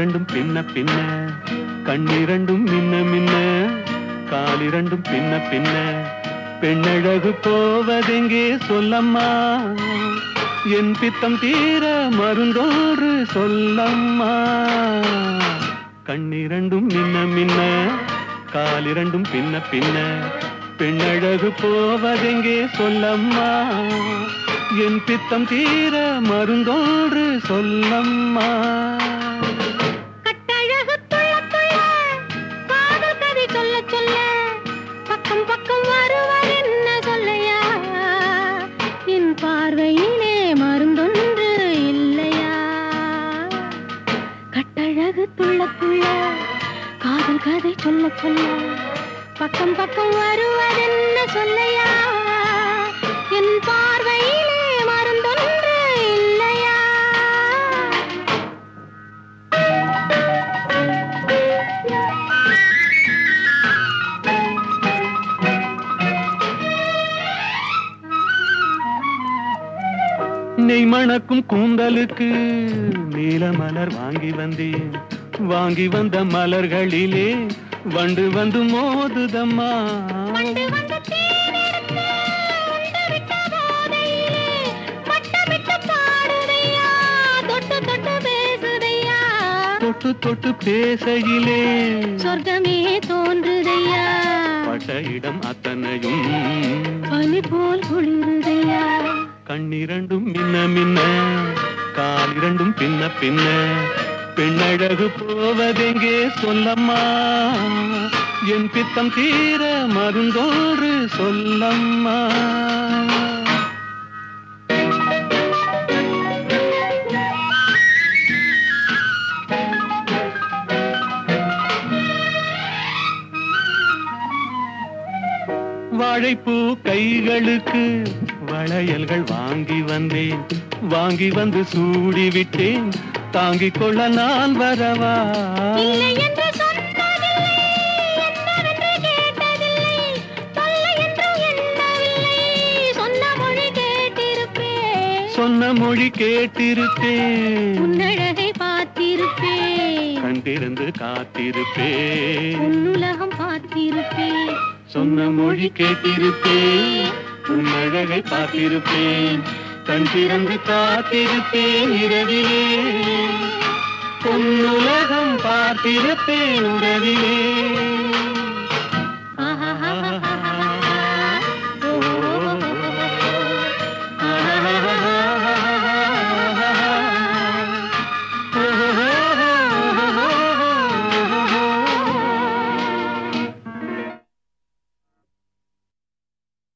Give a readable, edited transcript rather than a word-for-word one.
காலிரண்டும் பின்ன பின்ன, கண்ணிரண்டும் மின்ன மின்ன, காலிரண்டும் பின்ன பின்ன, பெண்ணழகு போவதெங்கே சொல்லம்மா, என் பித்தம் தீர மருந்தோறு சொல்லம்மா. கண்ணிரண்டும் மின்ன மின்ன, காலிரண்டும் பின்ன பின்ன, பெண்ணழகு போவதெங்கே சொல்லம்மா, என் பித்தம் தீர மருந்தோறு சொல்லம்மா. கட்டழகு துள்ள துள்ள காதல் கதை சொல்ல சொல்ல, பக்கம் பக்கம் வருவார் என்ன சொல்லையா, என் பார்வையிலே மருந்தொன்று இல்லையா. கட்டழகு துள்ள துள்ள காதல் கதை சொல்ல சொல்ல, பக்கம் பக்கம் வருவதென்ன சொல்லையா, என் பார்வையிலே மருந்தொன்று இல்லையா. நெய் மணக்கும் கூந்தலுக்கு நீல மலர் வாங்கி வந்தேன், வாங்கி வந்த மலர்களிலே வண்டு வந்து மோதுதம்மா. தொட்டு தொட்டு பேசையிலே சொர்க்கமே தோன்றுதையா, பட்ட இடம் அத்தனையும் பனி போல் குளிருதையா. கண்ணிரண்டும் மின்ன மின்ன, காலிரண்டும் பின்ன பின்ன, பெண்ணழகு போவதெங்கே சொல்லம்மா, என் பித்தம் தீர மருந்தோறு சொல்லம்மா. வாழைப்பூ கைகளுக்கு வளையல்கள் வாங்கி வந்தேன், வாங்கி வந்து சூடிவிட்டேன், தாங்கிக் கொள்ள நான் வரவா. இல்லை என்று சொன்னதில்லை, என்னவென்று கேட்டதில்லை, சொல்ல என்று எண்ணவில்லை, சொன்ன மொழி கேட்டிருப்பேன், சொன்ன மொழி கேட்டிருப்பேன், உன்னழகை பார்த்திருப்பேன், கண்டிருந்து காத்திருப்பேன், உன்னுலகம் பார்த்திருப்பேன், சொன்ன மொழி கேட்டிருப்பேன், உன்னழகை பார்த்திருப்பேன், கண் திறந்து காத்திருப்பேன் இரவிலே, உன்னுலகம் பார்த்திருப்பேன் உறவிலே.